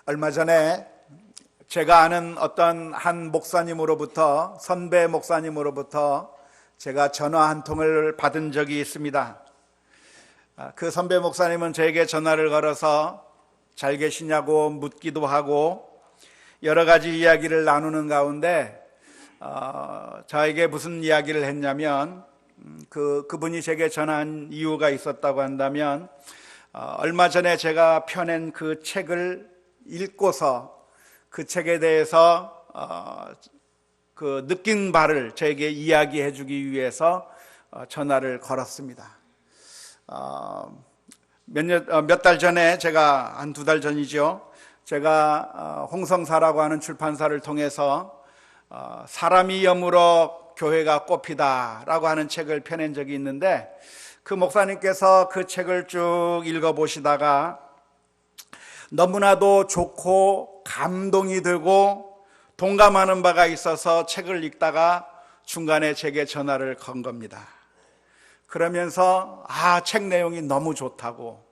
얼마 전에 제가 아는 어떤 한 목사님으로부터, 선배 목사님으로부터 제가 전화 한 통을 받은 적이 있습니다. 그 선배 목사님은 저에게 전화를 걸어서 잘 계시냐고 묻기도 하고 여러 가지 이야기를 나누는 가운데 저에게 무슨 이야기를 했냐면 그분이 제게 전화한 이유가 있었다고 한다면 얼마 전에 제가 펴낸 그 책을 읽고서 그 책에 대해서 그 느낀 바를 저에게 이야기해 주기 위해서 전화를 걸었습니다. 몇 달 전에 제가 한 2달 전이죠. 제가 홍성사라고 하는 출판사를 통해서 사람이 여물어 교회가 꽃피다라고 하는 책을 펴낸 적이 있는데 그 목사님께서 그 책을 쭉 읽어보시다가 너무나도 좋고 감동이 되고 동감하는 바가 있어서 책을 읽다가 중간에 제게 전화를 건 겁니다. 그러면서 책 내용이 너무 좋다고,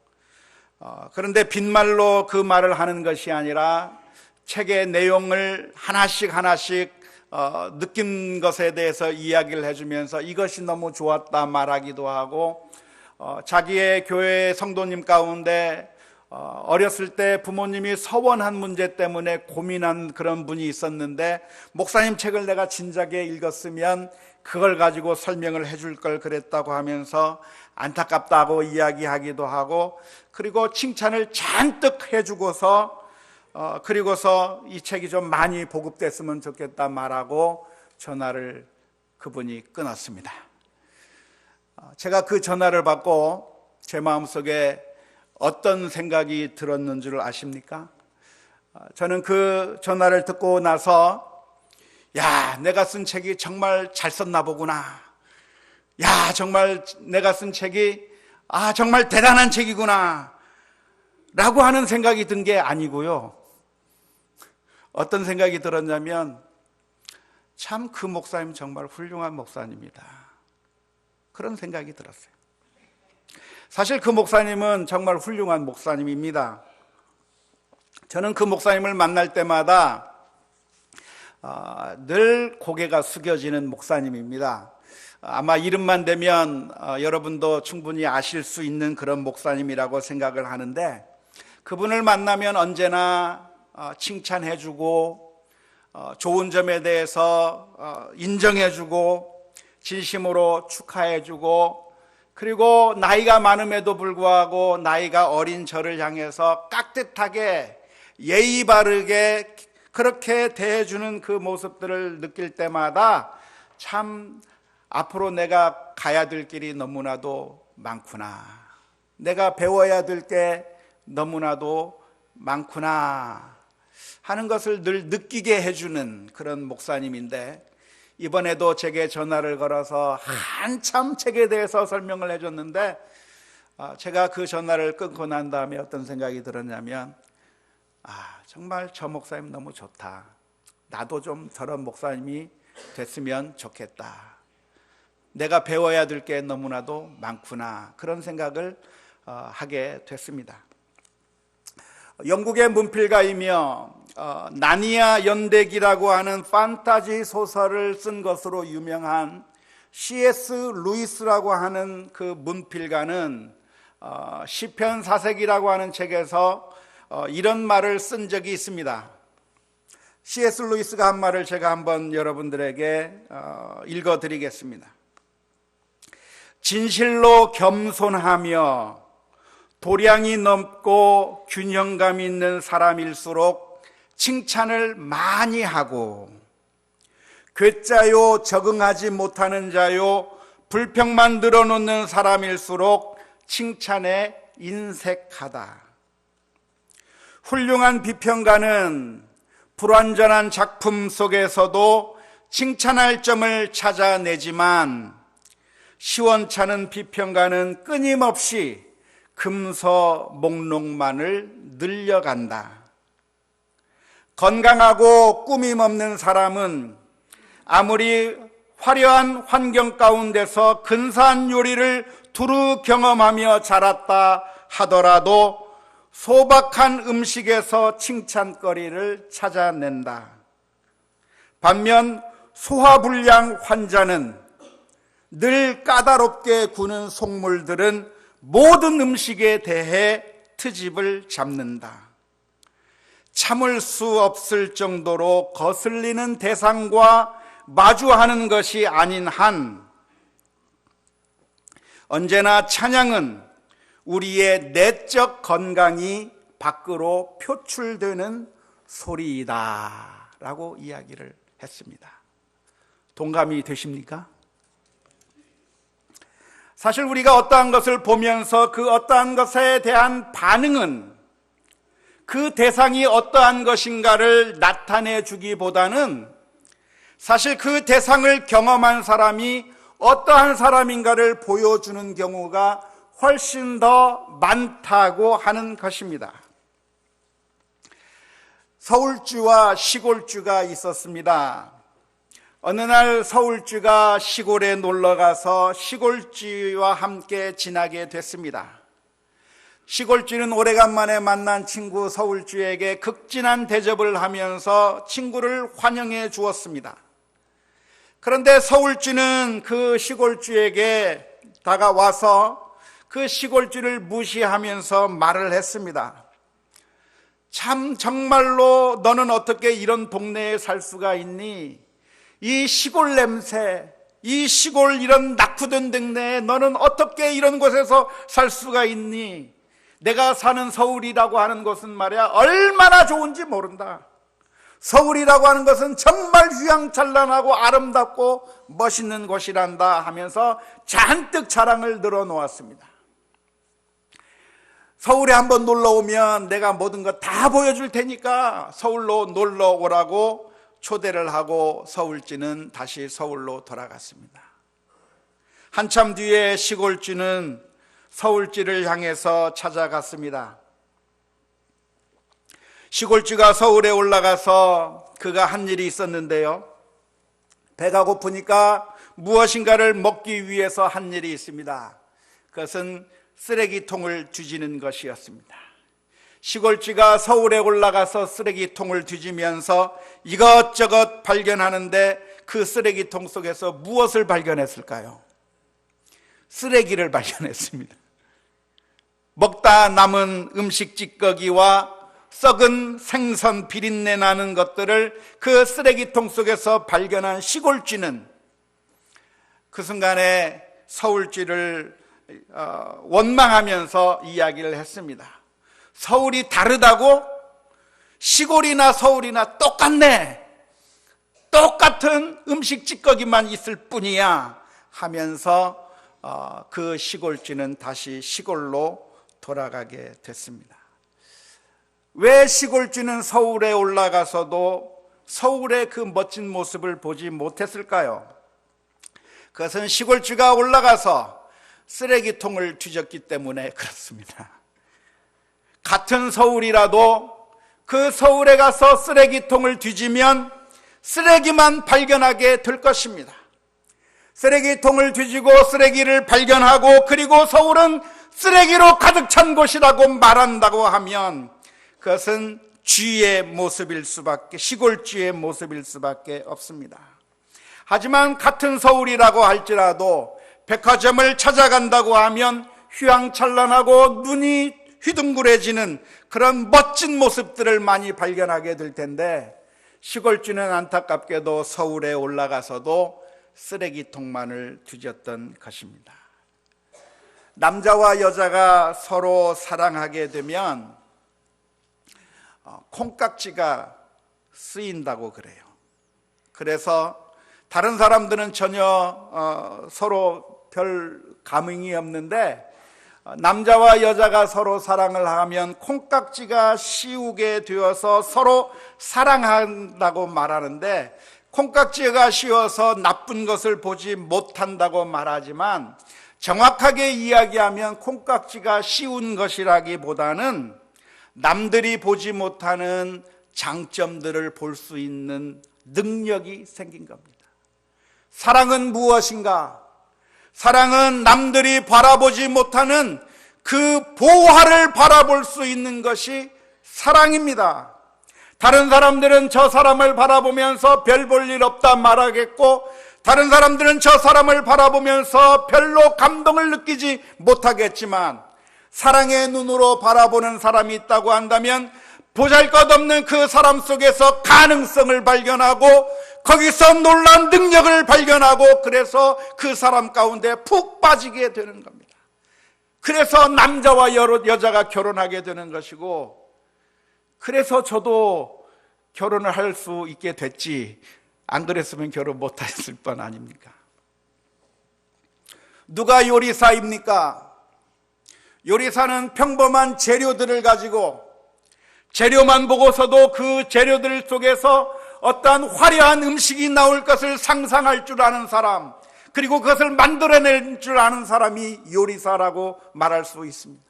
그런데 빈말로 그 말을 하는 것이 아니라 책의 내용을 하나씩 느낀 것에 대해서 이야기를 해주면서 이것이 너무 좋았다 말하기도 하고, 자기의 교회 성도님 가운데 어렸을 때 부모님이 서원한 문제 때문에 고민한 그런 분이 있었는데 목사님 책을 내가 진작에 읽었으면 그걸 가지고 설명을 해줄 걸 그랬다고 하면서 안타깝다고 이야기하기도 하고, 그리고 칭찬을 잔뜩 해주고서 그리고서 이 책이 좀 많이 보급됐으면 좋겠다 말하고 전화를 그분이 끊었습니다. 제가 그 전화를 받고 제 마음속에 어떤 생각이 들었는 줄 아십니까? 저는 그 전화를 듣고 나서 내가 쓴 책이 정말 잘 썼나 보구나. 정말 내가 쓴 책이 정말 대단한 책이구나 라고 하는 생각이 든 게 아니고요. 어떤 생각이 들었냐면 참 그 목사님 정말 훌륭한 목사님이다, 그런 생각이 들었어요. 사실 그 목사님은 정말 훌륭한 목사님입니다. 저는 그 목사님을 만날 때마다 늘 고개가 숙여지는 목사님입니다. 아마 이름만 대면 여러분도 충분히 아실 수 있는 그런 목사님이라고 생각을 하는데, 그분을 만나면 언제나 칭찬해주고 좋은 점에 대해서 인정해주고 진심으로 축하해주고, 그리고 나이가 많음에도 불구하고 나이가 어린 저를 향해서 깍듯하게 예의 바르게 그렇게 대해주는 그 모습들을 느낄 때마다 참 앞으로 내가 가야 될 길이 너무나도 많구나, 내가 배워야 될 게 너무나도 많구나 하는 것을 늘 느끼게 해주는 그런 목사님인데, 이번에도 제게 전화를 걸어서 한참 책에 대해서 설명을 해줬는데 제가 그 전화를 끊고 난 다음에 어떤 생각이 들었냐면 정말 저 목사님 너무 좋다, 나도 좀 저런 목사님이 됐으면 좋겠다, 내가 배워야 될 게 너무나도 많구나, 그런 생각을 하게 됐습니다. 영국의 문필가이며 나니아 연대기라고 하는 판타지 소설을 쓴 것으로 유명한 C.S. 루이스라고 하는 그 문필가는 시편 사색이라고 하는 책에서 이런 말을 쓴 적이 있습니다. C.S. 루이스가 한 말을 제가 한번 여러분들에게 읽어드리겠습니다. 진실로 겸손하며 도량이 넘고 균형감 있는 사람일수록 칭찬을 많이 하고, 괴짜요 적응하지 못하는 자요 불평만 늘어놓는 사람일수록 칭찬에 인색하다. 훌륭한 비평가는 불완전한 작품 속에서도 칭찬할 점을 찾아내지만 시원찮은 비평가는 끊임없이 금서 목록만을 늘려간다. 건강하고 꾸밈 없는 사람은 아무리 화려한 환경 가운데서 근사한 요리를 두루 경험하며 자랐다 하더라도 소박한 음식에서 칭찬거리를 찾아낸다. 반면 소화불량 환자는 늘 까다롭게 구는 속물들은 모든 음식에 대해 트집을 잡는다. 참을 수 없을 정도로 거슬리는 대상과 마주하는 것이 아닌 한 언제나 찬양은 우리의 내적 건강이 밖으로 표출되는 소리이다 라고 이야기를 했습니다. 동감이 되십니까? 사실 우리가 어떠한 것을 보면서 그 어떠한 것에 대한 반응은 그 대상이 어떠한 것인가를 나타내 주기보다는 사실 그 대상을 경험한 사람이 어떠한 사람인가를 보여주는 경우가 훨씬 더 많다고 하는 것입니다. 서울주와 시골주가 있었습니다. 어느 날 서울주가 시골에 놀러가서 시골주와 함께 지나게 됐습니다. 시골주는 오래간만에 만난 친구 서울주에게 극진한 대접을 하면서 친구를 환영해 주었습니다. 그런데 서울주는 그 시골주에게 다가와서 그 시골주를 무시하면서 말을 했습니다. 참 정말로 너는 어떻게 이런 동네에 살 수가 있니? 이 시골 냄새, 이 시골 이런 낙후된 동네에 너는 어떻게 이런 곳에서 살 수가 있니? 내가 사는 서울이라고 하는 곳은 말이야 얼마나 좋은지 모른다. 서울이라고 하는 것은 정말 휘황찬란하고 아름답고 멋있는 곳이란다 하면서 잔뜩 자랑을 늘어놓았습니다. 서울에 한번 놀러 오면 내가 모든 것 다 보여줄 테니까 서울로 놀러 오라고 초대를 하고 서울주는 다시 서울로 돌아갔습니다. 한참 뒤에 시골주는 서울주를 향해서 찾아갔습니다. 시골주가 서울에 올라가서 그가 한 일이 있었는데요. 배가 고프니까 무엇인가를 먹기 위해서 한 일이 있습니다. 그것은 쓰레기통을 뒤지는 것이었습니다. 시골주가 서울에 올라가서 쓰레기통을 뒤지면서 이것저것 발견하는데 그 쓰레기통 속에서 무엇을 발견했을까요? 쓰레기를 발견했습니다. 먹다 남은 음식 찌꺼기와 썩은 생선 비린내 나는 것들을 그 쓰레기통 속에서 발견한 시골주는 그 순간에 서울주를 원망하면서 이야기를 했습니다. 서울이 다르다고? 시골이나 서울이나 똑같네. 똑같은 음식 찌꺼기만 있을 뿐이야 하면서 그 시골주는 다시 시골로 돌아가게 됐습니다. 왜 시골주는 서울에 올라가서도 서울의 그 멋진 모습을 보지 못했을까요? 그것은 시골주가 올라가서 쓰레기통을 뒤졌기 때문에 그렇습니다. 같은 서울이라도 그 서울에 가서 쓰레기통을 뒤지면 쓰레기만 발견하게 될 것입니다. 쓰레기통을 뒤지고 쓰레기를 발견하고 그리고 서울은 쓰레기로 가득 찬 곳이라고 말한다고 하면 그것은 쥐의 모습일 수밖에, 시골쥐의 모습일 수밖에 없습니다. 하지만 같은 서울이라고 할지라도 백화점을 찾아간다고 하면 휘황찬란하고 눈이 휘둥그레지는 그런 멋진 모습들을 많이 발견하게 될 텐데 시골쥐는 안타깝게도 서울에 올라가서도 쓰레기통만을 뒤졌던 것입니다. 남자와 여자가 서로 사랑하게 되면 콩깍지가 쓰인다고 그래요. 그래서 다른 사람들은 전혀 서로 별 감흥이 없는데 남자와 여자가 서로 사랑을 하면 콩깍지가 씌우게 되어서 서로 사랑한다고 말하는데 콩깍지가 씌워서 나쁜 것을 보지 못한다고 말하지만 정확하게 이야기하면 콩깍지가 씌운 것이라기보다는 남들이 보지 못하는 장점들을 볼 수 있는 능력이 생긴 겁니다. 사랑은 무엇인가? 사랑은 남들이 바라보지 못하는 그 보화를 바라볼 수 있는 것이 사랑입니다. 다른 사람들은 저 사람을 바라보면서 별 볼 일 없다 말하겠고, 다른 사람들은 저 사람을 바라보면서 별로 감동을 느끼지 못하겠지만, 사랑의 눈으로 바라보는 사람이 있다고 한다면 보잘것없는 그 사람 속에서 가능성을 발견하고, 거기서 놀라운 능력을 발견하고, 그래서 그 사람 가운데 푹 빠지게 되는 겁니다. 그래서 남자와 여자가 결혼하게 되는 것이고, 그래서 저도 결혼을 할 수 있게 됐지, 안 그랬으면 결혼 못 했을 뻔 아닙니까? 누가 요리사입니까? 요리사는 평범한 재료들을 가지고 재료만 보고서도 그 재료들 속에서 어떠한 화려한 음식이 나올 것을 상상할 줄 아는 사람, 그리고 그것을 만들어낼 줄 아는 사람이 요리사라고 말할 수 있습니다.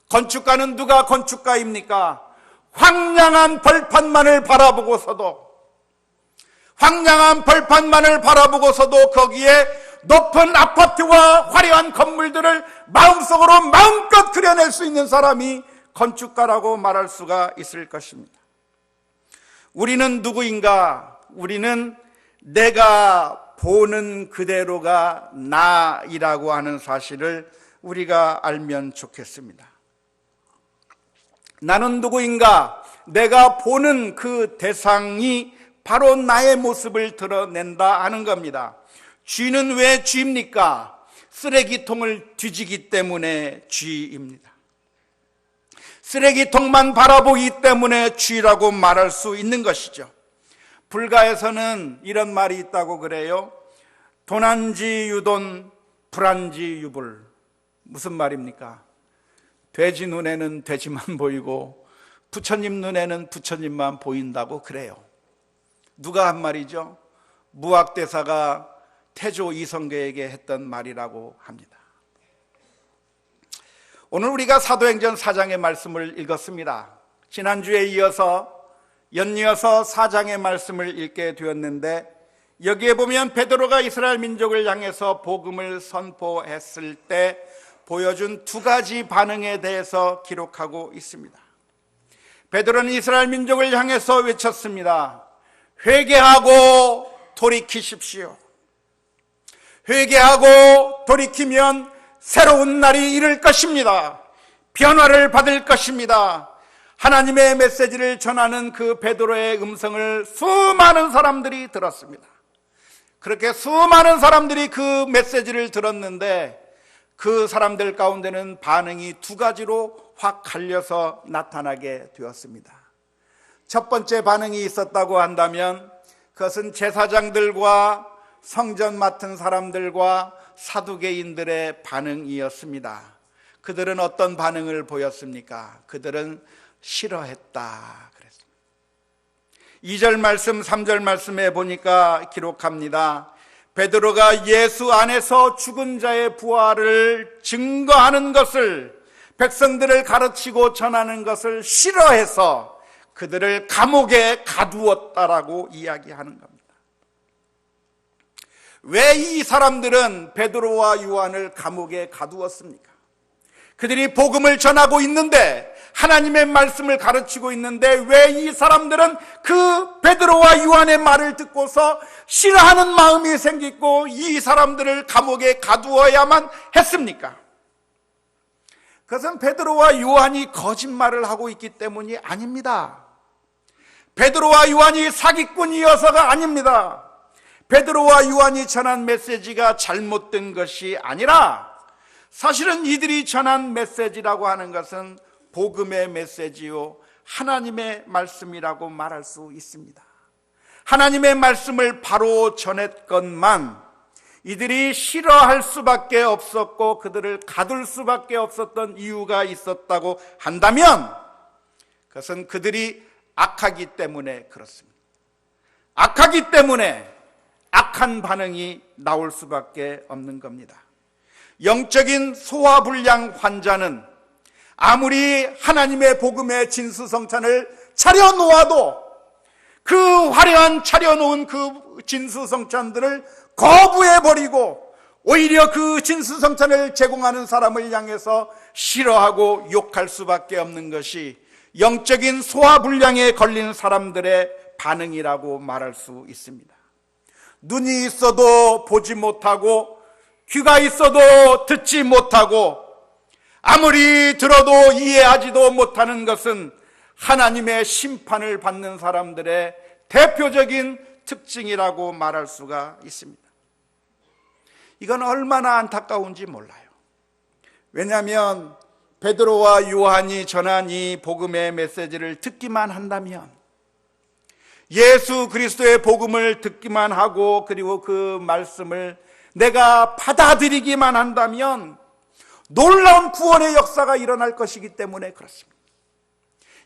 건축가는 누가 건축가입니까? 황량한 벌판만을 바라보고서도 거기에 높은 아파트와 화려한 건물들을 마음속으로 마음껏 그려낼 수 있는 사람이 건축가라고 말할 수가 있을 것입니다. 우리는 누구인가? 우리는 내가 보는 그대로가 나이라고 하는 사실을 우리가 알면 좋겠습니다. 나는 누구인가? 내가 보는 그 대상이 바로 나의 모습을 드러낸다 하는 겁니다. 쥐는 왜 쥐입니까? 쓰레기통을 뒤지기 때문에 쥐입니다. 쓰레기통만 바라보기 때문에 쥐라고 말할 수 있는 것이죠. 불가에서는 이런 말이 있다고 그래요. 돈한지 유돈, 불한지 유불. 무슨 말입니까? 돼지 눈에는 돼지만 보이고 부처님 눈에는 부처님만 보인다고 그래요. 누가 한 말이죠? 무학대사가 태조 이성계에게 했던 말이라고 합니다. 오늘 우리가 사도행전 4장의 말씀을 읽었습니다. 지난주에 연이어서 4장의 말씀을 읽게 되었는데, 여기에 보면 베드로가 이스라엘 민족을 향해서 복음을 선포했을 때 보여준 두 가지 반응에 대해서 기록하고 있습니다. 베드로는 이스라엘 민족을 향해서 외쳤습니다. 회개하고 돌이키십시오. 회개하고 돌이키면 새로운 날이 이를 것입니다. 변화를 받을 것입니다. 하나님의 메시지를 전하는 그 베드로의 음성을 수많은 사람들이 들었습니다. 그렇게 수많은 사람들이 그 메시지를 들었는데, 그 사람들 가운데는 반응이 두 가지로 확 갈려서 나타나게 되었습니다. 첫 번째 반응이 있었다고 한다면 그것은 제사장들과 성전 맡은 사람들과 사두개인들의 반응이었습니다. 그들은 어떤 반응을 보였습니까? 그들은 싫어했다 그랬습니다. 2절 말씀, 3절 말씀에 보니까 기록합니다. 베드로가 예수 안에서 죽은 자의 부활을 증거하는 것을, 백성들을 가르치고 전하는 것을 싫어해서 그들을 감옥에 가두었다라고 이야기하는 겁니다. 왜 이 사람들은 베드로와 요한을 감옥에 가두었습니까? 그들이 복음을 전하고 있는데, 하나님의 말씀을 가르치고 있는데, 왜 이 사람들은 그 베드로와 요한의 말을 듣고서 싫어하는 마음이 생기고 이 사람들을 감옥에 가두어야만 했습니까? 그것은 베드로와 요한이 거짓말을 하고 있기 때문이 아닙니다. 베드로와 요한이 사기꾼이어서가 아닙니다. 베드로와 요한이 전한 메시지가 잘못된 것이 아니라, 사실은 이들이 전한 메시지라고 하는 것은 복음의 메시지요, 하나님의 말씀이라고 말할 수 있습니다. 하나님의 말씀을 바로 전했건만 이들이 싫어할 수밖에 없었고 그들을 가둘 수밖에 없었던 이유가 있었다고 한다면, 그것은 그들이 악하기 때문에 그렇습니다. 악하기 때문에 악한 반응이 나올 수밖에 없는 겁니다. 영적인 소화불량 환자는 아무리 하나님의 복음의 진수성찬을 차려놓아도 그 화려한 차려놓은 그 진수성찬들을 거부해버리고 오히려 그 진수성찬을 제공하는 사람을 향해서 싫어하고 욕할 수밖에 없는 것이 영적인 소화불량에 걸린 사람들의 반응이라고 말할 수 있습니다. 눈이 있어도 보지 못하고 귀가 있어도 듣지 못하고 아무리 들어도 이해하지도 못하는 것은 하나님의 심판을 받는 사람들의 대표적인 특징이라고 말할 수가 있습니다. 이건 얼마나 안타까운지 몰라요. 왜냐하면 베드로와 요한이 전한 이 복음의 메시지를 듣기만 한다면, 예수 그리스도의 복음을 듣기만 하고 그리고 그 말씀을 내가 받아들이기만 한다면 놀라운 구원의 역사가 일어날 것이기 때문에 그렇습니다.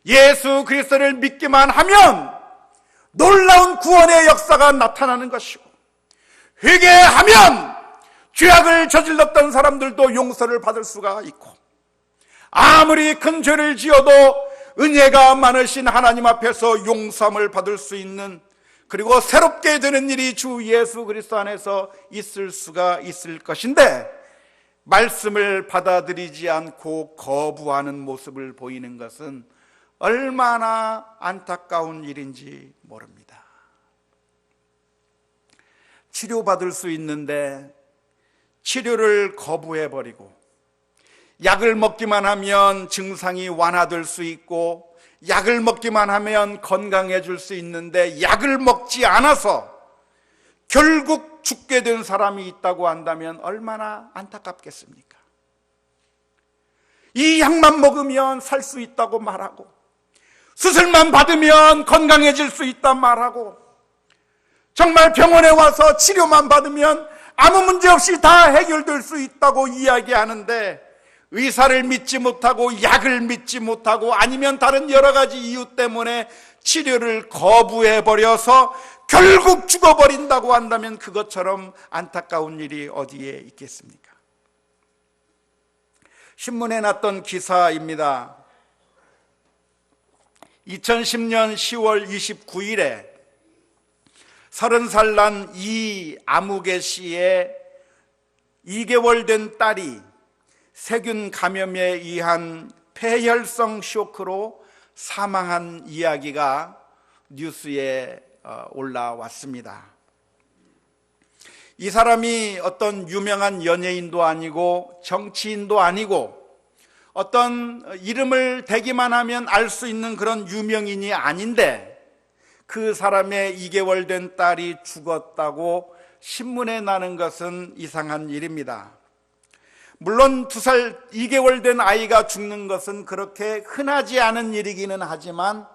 예수 그리스도를 믿기만 하면 놀라운 구원의 역사가 나타나는 것이고, 회개하면 죄악을 저질렀던 사람들도 용서를 받을 수가 있고, 아무리 큰 죄를 지어도 은혜가 많으신 하나님 앞에서 용서함을 받을 수 있는, 그리고 새롭게 되는 일이 주 예수 그리스도 안에서 있을 수가 있을 것인데, 말씀을 받아들이지 않고 거부하는 모습을 보이는 것은 얼마나 안타까운 일인지 모릅니다. 치료받을 수 있는데 치료를 거부해버리고, 약을 먹기만 하면 증상이 완화될 수 있고, 약을 먹기만 하면 건강해질 수 있는데 약을 먹지 않아서 결국 죽게 된 사람이 있다고 한다면 얼마나 안타깝겠습니까? 이 약만 먹으면 살 수 있다고 말하고, 수술만 받으면 건강해질 수 있다 말하고, 정말 병원에 와서 치료만 받으면 아무 문제 없이 다 해결될 수 있다고 이야기하는데, 의사를 믿지 못하고 약을 믿지 못하고 아니면 다른 여러 가지 이유 때문에 치료를 거부해버려서 결국 죽어버린다고 한다면 그것처럼 안타까운 일이 어디에 있겠습니까? 신문에 났던 기사입니다. 2010년 10월 29일에 30살 난 이아무개 씨의 2개월 된 딸이 세균 감염에 의한 폐혈성 쇼크로 사망한 이야기가 뉴스에 올라왔습니다. 이 사람이 어떤 유명한 연예인도 아니고 정치인도 아니고 어떤 이름을 대기만 하면 알 수 있는 그런 유명인이 아닌데, 그 사람의 2개월 된 딸이 죽었다고 신문에 나는 것은 이상한 일입니다. 물론 2개월 된 아이가 죽는 것은 그렇게 흔하지 않은 일이기는 하지만,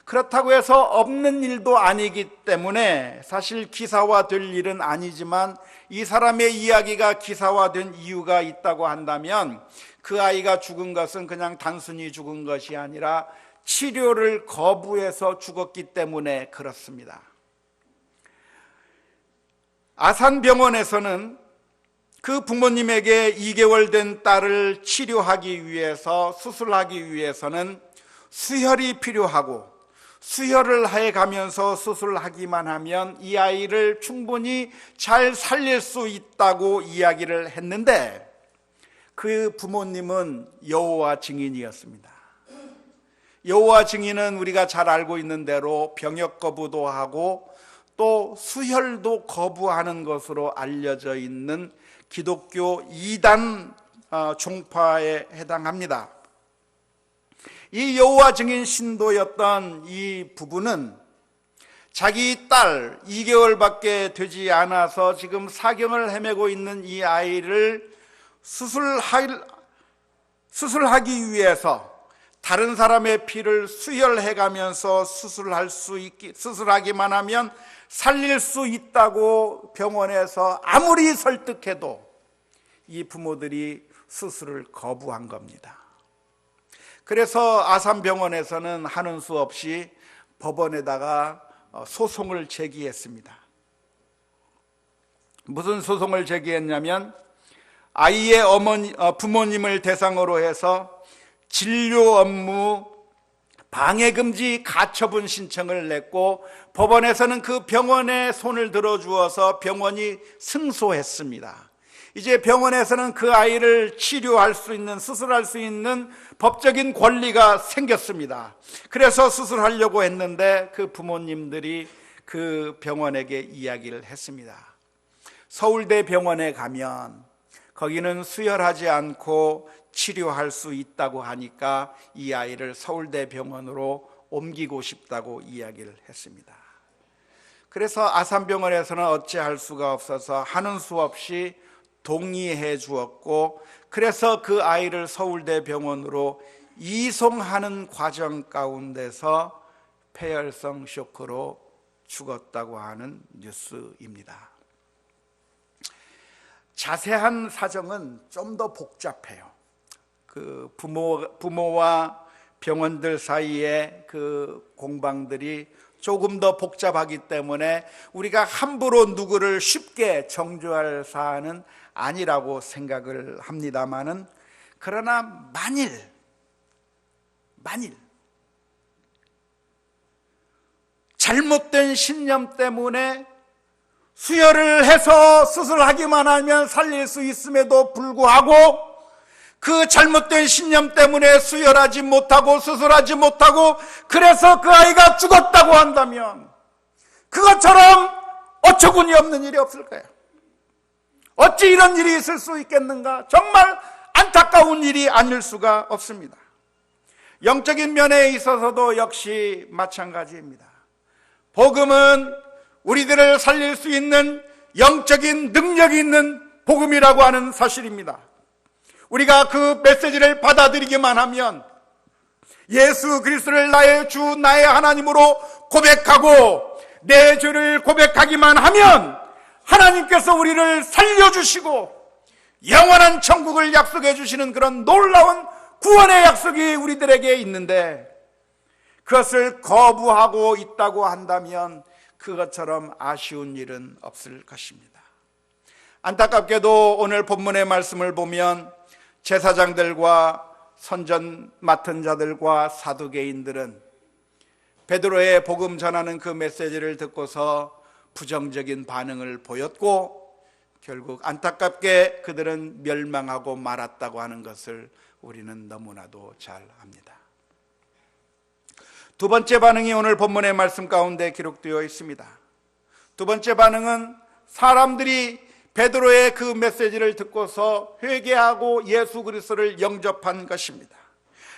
그렇다고 해서 없는 일도 아니기 때문에 사실 기사화될 일은 아니지만, 이 사람의 이야기가 기사화된 이유가 있다고 한다면 그 아이가 죽은 것은 그냥 단순히 죽은 것이 아니라 치료를 거부해서 죽었기 때문에 그렇습니다. 아산병원에서는 그 부모님에게 2개월 된 딸을 치료하기 위해서, 수술하기 위해서는 수혈이 필요하고, 수혈을 해가면서 수술하기만 하면 이 아이를 충분히 잘 살릴 수 있다고 이야기를 했는데, 그 부모님은 여호와 증인이었습니다. 여호와 증인은 우리가 잘 알고 있는 대로 병역 거부도 하고 또 수혈도 거부하는 것으로 알려져 있는 기독교 2단 종파에 해당합니다. 이 여호와 증인 신도였던 이 부부는 자기 딸 2개월밖에 되지 않아서 지금 사경을 헤매고 있는 이 아이를 수술하기 위해서 다른 사람의 피를 수혈해가면서 수술하기만 하면 살릴 수 있다고 병원에서 아무리 설득해도 이 부모들이 수술을 거부한 겁니다. 그래서 아산병원에서는 하는 수 없이 법원에다가 소송을 제기했습니다. 무슨 소송을 제기했냐면, 아이의 부모님을 대상으로 해서 진료 업무 방해금지 가처분 신청을 냈고, 법원에서는 그 병원에 손을 들어주어서 병원이 승소했습니다. 이제 병원에서는 그 아이를 치료할 수 있는, 수술할 수 있는 법적인 권리가 생겼습니다. 그래서 수술하려고 했는데 그 부모님들이 그 병원에게 이야기를 했습니다. 서울대 병원에 가면 거기는 수혈하지 않고 치료할 수 있다고 하니까 이 아이를 서울대 병원으로 옮기고 싶다고 이야기를 했습니다. 그래서 아산병원에서는 어찌할 수가 없어서 하는 수 없이 동의해 주었고, 그래서 그 아이를 서울대 병원으로 이송하는 과정 가운데서 폐혈성 쇼크로 죽었다고 하는 뉴스입니다. 자세한 사정은 좀 더 복잡해요. 그 부모와 병원들 사이에 그 공방들이 조금 더 복잡하기 때문에 우리가 함부로 누구를 쉽게 정죄할 사안은 아니라고 생각을 합니다마는, 그러나 만일 잘못된 신념 때문에 수혈을 해서 수술하기만 하면 살릴 수 있음에도 불구하고 그 잘못된 신념 때문에 수혈하지 못하고 수술하지 못하고 그래서 그 아이가 죽었다고 한다면 그것처럼 어처구니 없는 일이 없을까요? 어찌 이런 일이 있을 수 있겠는가? 정말 안타까운 일이 아닐 수가 없습니다. 영적인 면에 있어서도 역시 마찬가지입니다. 복음은 우리들을 살릴 수 있는 영적인 능력이 있는 복음이라고 하는 사실입니다. 우리가 그 메시지를 받아들이기만 하면, 예수 그리스도를 나의 주 나의 하나님으로 고백하고 내 죄를 고백하기만 하면 하나님께서 우리를 살려주시고 영원한 천국을 약속해 주시는 그런 놀라운 구원의 약속이 우리들에게 있는데, 그것을 거부하고 있다고 한다면 그것처럼 아쉬운 일은 없을 것입니다. 안타깝게도 오늘 본문의 말씀을 보면 제사장들과 선전 맡은 자들과 사두개인들은 베드로의 복음 전하는 그 메시지를 듣고서 부정적인 반응을 보였고, 결국 안타깝게 그들은 멸망하고 말았다고 하는 것을 우리는 너무나도 잘 압니다. 두 번째 반응이 오늘 본문의 말씀 가운데 기록되어 있습니다. 두 번째 반응은 사람들이 베드로의 그 메시지를 듣고서 회개하고 예수 그리스도를 영접한 것입니다.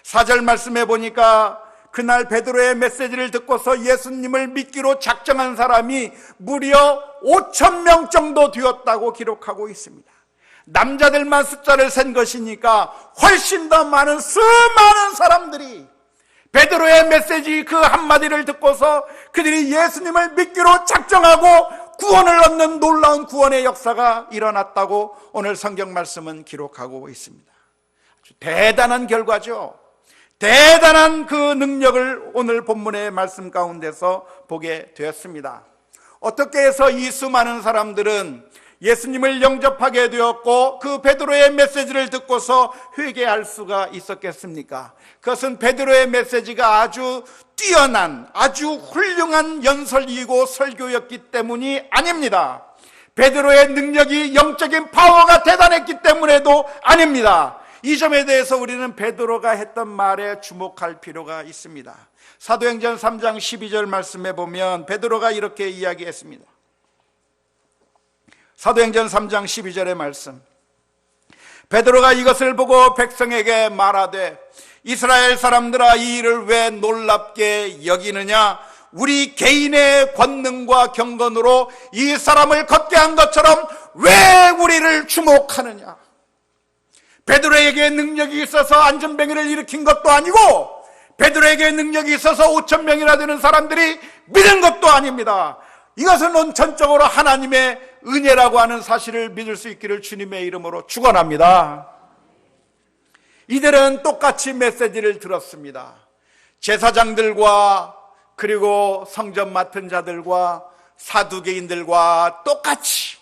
4절 말씀해 보니까 그날 베드로의 메시지를 듣고서 예수님을 믿기로 작정한 사람이 무려 5,000명 정도 되었다고 기록하고 있습니다. 남자들만 숫자를 센 것이니까 훨씬 더 많은 수많은 사람들이 베드로의 메시지 그 한마디를 듣고서 그들이 예수님을 믿기로 작정하고 구원을 얻는 놀라운 구원의 역사가 일어났다고 오늘 성경 말씀은 기록하고 있습니다. 아주 대단한 결과죠. 대단한 그 능력을 오늘 본문의 말씀 가운데서 보게 되었습니다. 어떻게 해서 이 수많은 사람들은 예수님을 영접하게 되었고 그 베드로의 메시지를 듣고서 회개할 수가 있었겠습니까? 그것은 베드로의 메시지가 아주 뛰어난, 아주 훌륭한 연설이고 설교였기 때문이 아닙니다. 베드로의 능력이, 영적인 파워가 대단했기 때문에도 아닙니다. 이 점에 대해서 우리는 베드로가 했던 말에 주목할 필요가 있습니다. 사도행전 3장 12절 말씀해 보면 베드로가 이렇게 이야기했습니다. 사도행전 3장 12절의 말씀, 베드로가 이것을 보고 백성에게 말하되 이스라엘 사람들아, 이 일을 왜 놀랍게 여기느냐? 우리 개인의 권능과 경건으로 이 사람을 걷게 한 것처럼 왜 우리를 주목하느냐? 베드로에게 능력이 있어서 안전병이를 일으킨 것도 아니고 베드로에게 능력이 있어서 5,000명이나 되는 사람들이 믿은 것도 아닙니다. 이것은 원천적으로 하나님의 은혜라고 하는 사실을 믿을 수 있기를 주님의 이름으로 축원합니다. 이들은 똑같이 메시지를 들었습니다. 제사장들과 그리고 성전 맡은 자들과 사두개인들과 똑같이,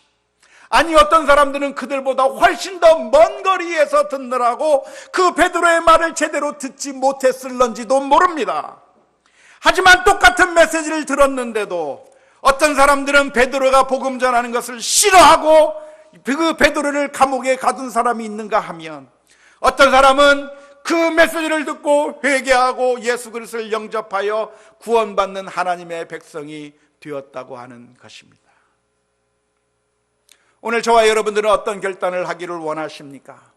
아니 어떤 사람들은 그들보다 훨씬 더 먼 거리에서 듣느라고 그 베드로의 말을 제대로 듣지 못했을런지도 모릅니다. 하지만 똑같은 메시지를 들었는데도 어떤 사람들은 베드로가 복음 전하는 것을 싫어하고 그 베드로를 감옥에 가둔 사람이 있는가 하면, 어떤 사람은 그 메시지를 듣고 회개하고 예수 그리스도를 영접하여 구원받는 하나님의 백성이 되었다고 하는 것입니다. 오늘 저와 여러분들은 어떤 결단을 하기를 원하십니까?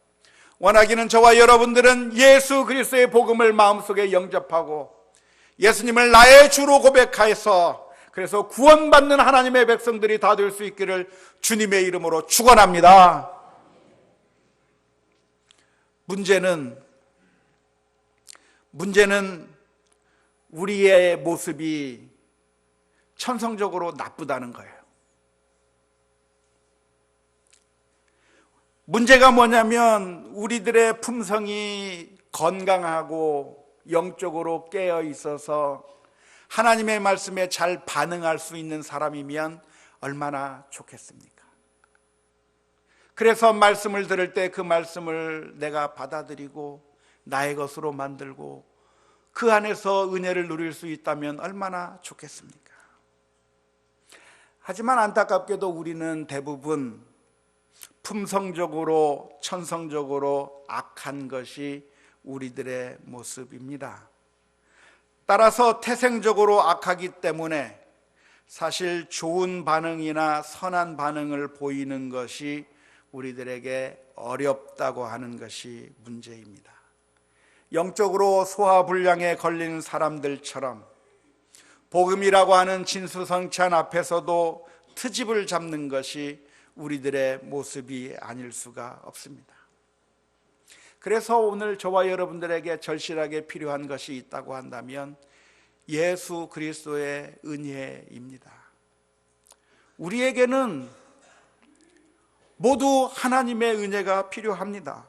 원하기는 저와 여러분들은 예수 그리스도의 복음을 마음속에 영접하고 예수님을 나의 주로 고백하여서, 그래서 구원받는 하나님의 백성들이 다 될 수 있기를 주님의 이름으로 축원합니다. 문제는 우리의 모습이 천성적으로 나쁘다는 거예요. 문제가 뭐냐면 우리들의 품성이 건강하고 영적으로 깨어 있어서 하나님의 말씀에 잘 반응할 수 있는 사람이면 얼마나 좋겠습니까? 그래서 말씀을 들을 때 그 말씀을 내가 받아들이고 나의 것으로 만들고 그 안에서 은혜를 누릴 수 있다면 얼마나 좋겠습니까? 하지만 안타깝게도 우리는 대부분 품성적으로 천성적으로 악한 것이 우리들의 모습입니다. 따라서 태생적으로 악하기 때문에 사실 좋은 반응이나 선한 반응을 보이는 것이 우리들에게 어렵다고 하는 것이 문제입니다. 영적으로 소화불량에 걸린 사람들처럼 복음이라고 하는 진수성찬 앞에서도 트집을 잡는 것이 우리들의 모습이 아닐 수가 없습니다. 그래서 오늘 저와 여러분들에게 절실하게 필요한 것이 있다고 한다면 예수 그리스도의 은혜입니다. 우리에게는 모두 하나님의 은혜가 필요합니다.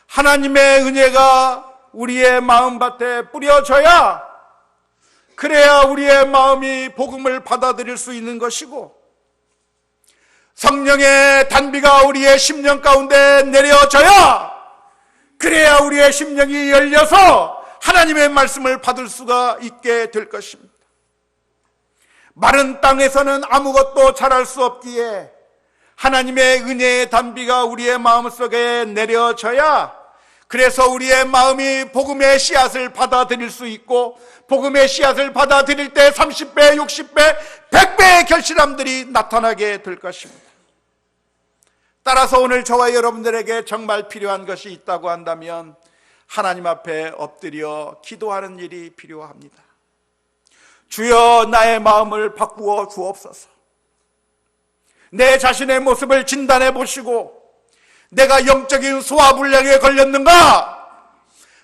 하나님의 은혜가 우리의 마음밭에 뿌려져야, 그래야 우리의 마음이 복음을 받아들일 수 있는 것이고, 성령의 단비가 우리의 심령 가운데 내려져야, 그래야 우리의 심령이 열려서 하나님의 말씀을 받을 수가 있게 될 것입니다. 마른 땅에서는 아무것도 자랄 수 없기에 하나님의 은혜의 단비가 우리의 마음속에 내려져야, 그래서 우리의 마음이 복음의 씨앗을 받아들일 수 있고, 복음의 씨앗을 받아들일 때 30배, 60배, 100배의 결실함들이 나타나게 될 것입니다. 따라서 오늘 저와 여러분들에게 정말 필요한 것이 있다고 한다면 하나님 앞에 엎드려 기도하는 일이 필요합니다. 주여, 나의 마음을 바꾸어 주옵소서. 내 자신의 모습을 진단해 보시고, 내가 영적인 소화불량에 걸렸는가?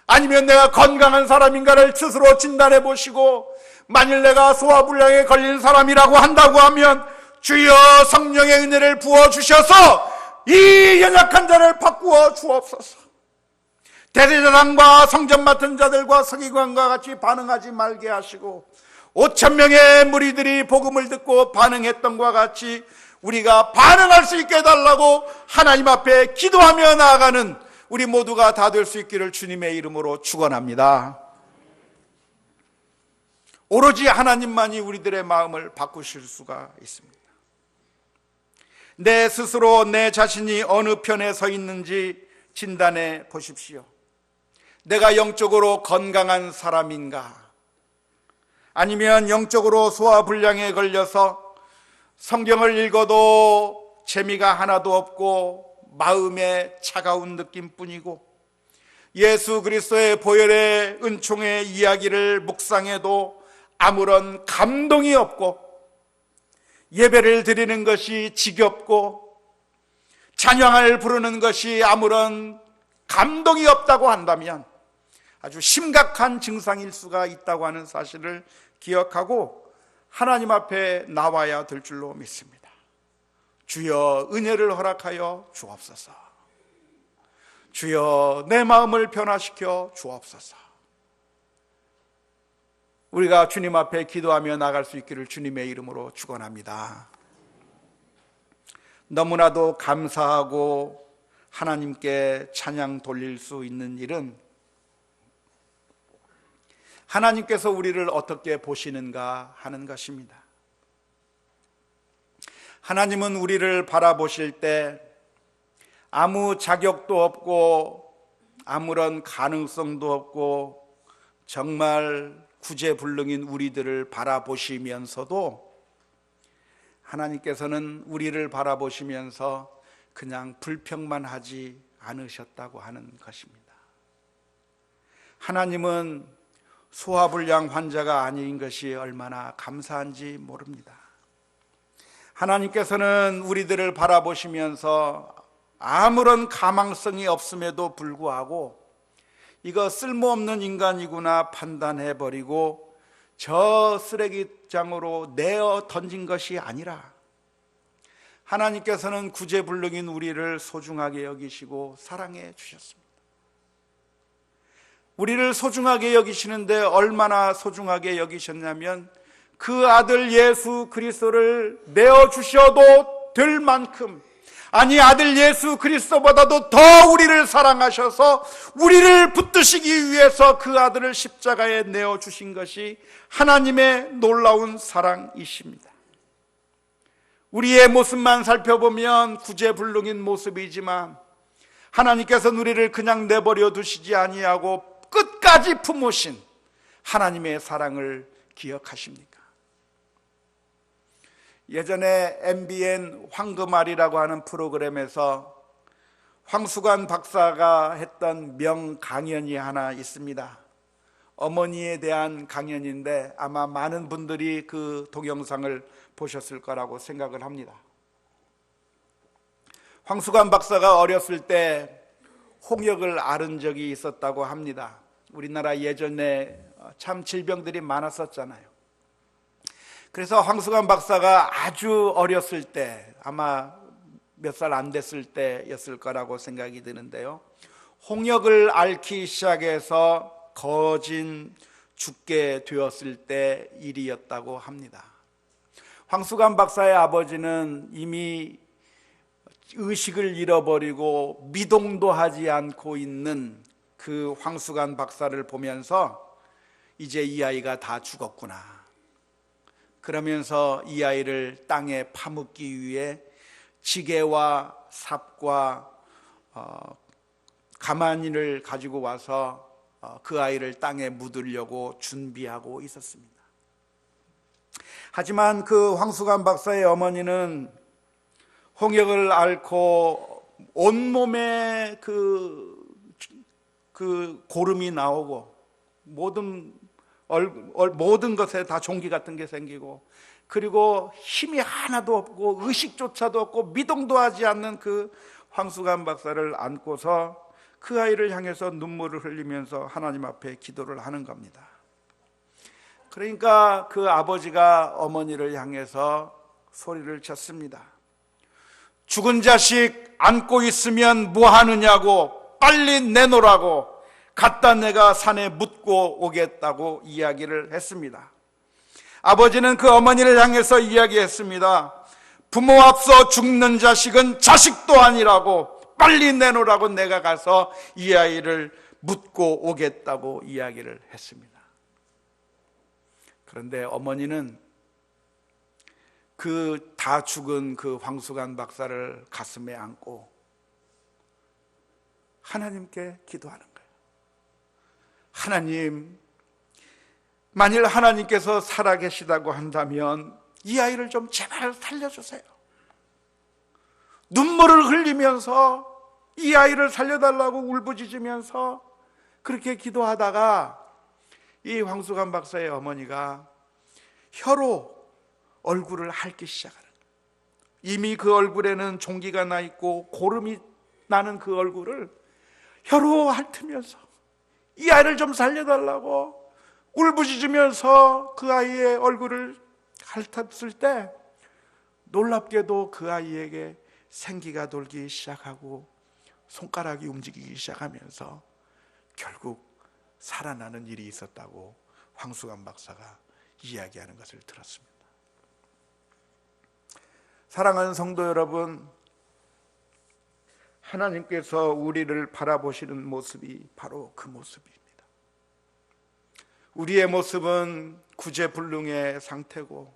아니면 내가 건강한 사람인가를 스스로 진단해 보시고, 만일 내가 소화불량에 걸린 사람이라고 한다고 하면 주여, 성령의 은혜를 부어주셔서 이 연약한 자를 바꾸어 주옵소서. 대제사장과 성전 맡은 자들과 서기관과 같이 반응하지 말게 하시고, 5,000명의 무리들이 복음을 듣고 반응했던 것과 같이 우리가 반응할 수 있게 해달라고 하나님 앞에 기도하며 나아가는 우리 모두가 다 될 수 있기를 주님의 이름으로 축원합니다. 오로지 하나님만이 우리들의 마음을 바꾸실 수가 있습니다. 내 스스로 내 자신이 어느 편에 서 있는지 진단해 보십시오. 내가 영적으로 건강한 사람인가? 아니면 영적으로 소화불량에 걸려서 성경을 읽어도 재미가 하나도 없고 마음에 차가운 느낌뿐이고, 예수 그리스도의 보혈의 은총의 이야기를 묵상해도 아무런 감동이 없고, 예배를 드리는 것이 지겹고 찬양을 부르는 것이 아무런 감동이 없다고 한다면 아주 심각한 증상일 수가 있다고 하는 사실을 기억하고 하나님 앞에 나와야 될 줄로 믿습니다. 주여, 은혜를 허락하여 주옵소서. 주여, 내 마음을 변화시켜 주옵소서. 우리가 주님 앞에 기도하며 나갈 수 있기를 주님의 이름으로 축원합니다. 너무나도 감사하고 하나님께 찬양 돌릴 수 있는 일은 하나님께서 우리를 어떻게 보시는가 하는 것입니다. 하나님은 우리를 바라보실 때 아무 자격도 없고 아무런 가능성도 없고 정말 구제불능인 우리들을 바라보시면서도 하나님께서는 우리를 바라보시면서 그냥 불평만 하지 않으셨다고 하는 것입니다. 하나님은 소화불량 환자가 아닌 것이 얼마나 감사한지 모릅니다. 하나님께서는 우리들을 바라보시면서 아무런 가망성이 없음에도 불구하고 이거 쓸모없는 인간이구나 판단해버리고 저 쓰레기장으로 내어 던진 것이 아니라 하나님께서는 구제불능인 우리를 소중하게 여기시고 사랑해 주셨습니다. 우리를 소중하게 여기시는데 얼마나 소중하게 여기셨냐면 그 아들 예수 그리스도를 내어주셔도 될 만큼, 아니 아들 예수 그리스도보다도 더 우리를 사랑하셔서 우리를 붙드시기 위해서 그 아들을 십자가에 내어주신 것이 하나님의 놀라운 사랑이십니다. 우리의 모습만 살펴보면 구제불능인 모습이지만 하나님께서는 우리를 그냥 내버려 두시지 아니하고 끝까지 품으신 하나님의 사랑을 기억하십니까? 예전에 MBN 황금알이라고 하는 프로그램에서 황수관 박사가 했던 명강연이 하나 있습니다. 어머니에 대한 강연인데 아마 많은 분들이 그 동영상을 보셨을 거라고 생각을 합니다. 황수관 박사가 어렸을 때 홍역을 앓은 적이 있었다고 합니다. 우리나라 예전에 참 질병들이 많았었잖아요. 그래서 황수관 박사가 아주 어렸을 때, 아마 몇 살 안 됐을 때였을 거라고 생각이 드는데요, 홍역을 앓기 시작해서 거진 죽게 되었을 때 일이었다고 합니다. 황수관 박사의 아버지는 이미 의식을 잃어버리고 미동도 하지 않고 있는 그 황수관 박사를 보면서 이제 이 아이가 다 죽었구나, 그러면서 이 아이를 땅에 파묻기 위해 지게와 삽과 가마니를 가지고 와서 그 아이를 땅에 묻으려고 준비하고 있었습니다. 하지만 그 황수관 박사의 어머니는 홍역을 앓고 온몸에 그 고름이 나오고 모든 것에 다 종기 같은 게 생기고, 그리고 힘이 하나도 없고 의식조차도 없고 미동도 하지 않는 그 황수관 박사를 안고서 그 아이를 향해서 눈물을 흘리면서 하나님 앞에 기도를 하는 겁니다. 그러니까 그 아버지가 어머니를 향해서 소리를 쳤습니다. 죽은 자식 안고 있으면 뭐 하느냐고, 빨리 내놓으라고, 갖다 내가 산에 묻고 오겠다고 이야기를 했습니다. 아버지는 그 어머니를 향해서 이야기했습니다. 부모 앞서 죽는 자식은 자식도 아니라고, 빨리 내놓으라고 내가 가서 이 아이를 묻고 오겠다고 이야기를 했습니다. 그런데 어머니는 그 다 죽은 그 황수관 박사를 가슴에 안고 하나님께 기도하는 거예요. 하나님, 만일 하나님께서 살아계시다고 한다면 이 아이를 좀 제발 살려주세요. 눈물을 흘리면서 이 아이를 살려달라고 울부짖으면서 그렇게 기도하다가 이 황수관 박사의 어머니가 혀로 얼굴을 핥기 시작하는 거예요. 이미 그 얼굴에는 종기가 나 있고 고름이 나는 그 얼굴을 혀로 핥으면서 이 아이를 좀 살려달라고 울부짖으면서 그 아이의 얼굴을 핥았을 때 놀랍게도 그 아이에게 생기가 돌기 시작하고 손가락이 움직이기 시작하면서 결국 살아나는 일이 있었다고 황수관 박사가 이야기하는 것을 들었습니다. 사랑하는 성도 여러분, 하나님께서 우리를 바라보시는 모습이 바로 그 모습입니다. 우리의 모습은 구제불능의 상태고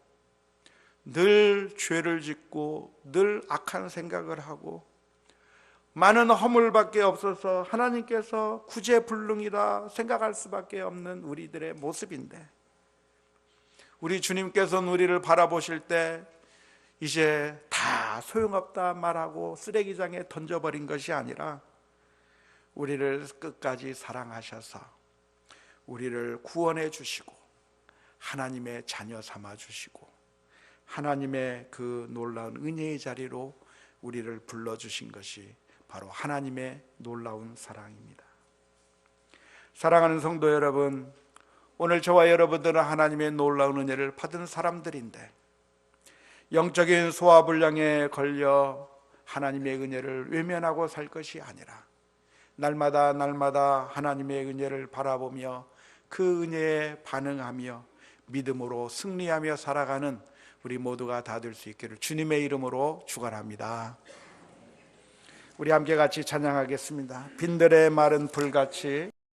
늘 죄를 짓고 늘 악한 생각을 하고 많은 허물밖에 없어서 하나님께서 구제불능이다 생각할 수밖에 없는 우리들의 모습인데, 우리 주님께서는 우리를 바라보실 때 이제 다 소용없다 말하고 쓰레기장에 던져버린 것이 아니라 우리를 끝까지 사랑하셔서 우리를 구원해 주시고 하나님의 자녀 삼아 주시고 하나님의 그 놀라운 은혜의 자리로 우리를 불러주신 것이 바로 하나님의 놀라운 사랑입니다. 사랑하는 성도 여러분, 오늘 저와 여러분들은 하나님의 놀라운 은혜를 받은 사람들인데 영적인 소화불량에 걸려 하나님의 은혜를 외면하고 살 것이 아니라 날마다 하나님의 은혜를 바라보며 그 은혜에 반응하며 믿음으로 승리하며 살아가는 우리 모두가 다 될 수 있기를 주님의 이름으로 축원합니다. 우리 함께 같이 찬양하겠습니다. 빈들의 마른 불같이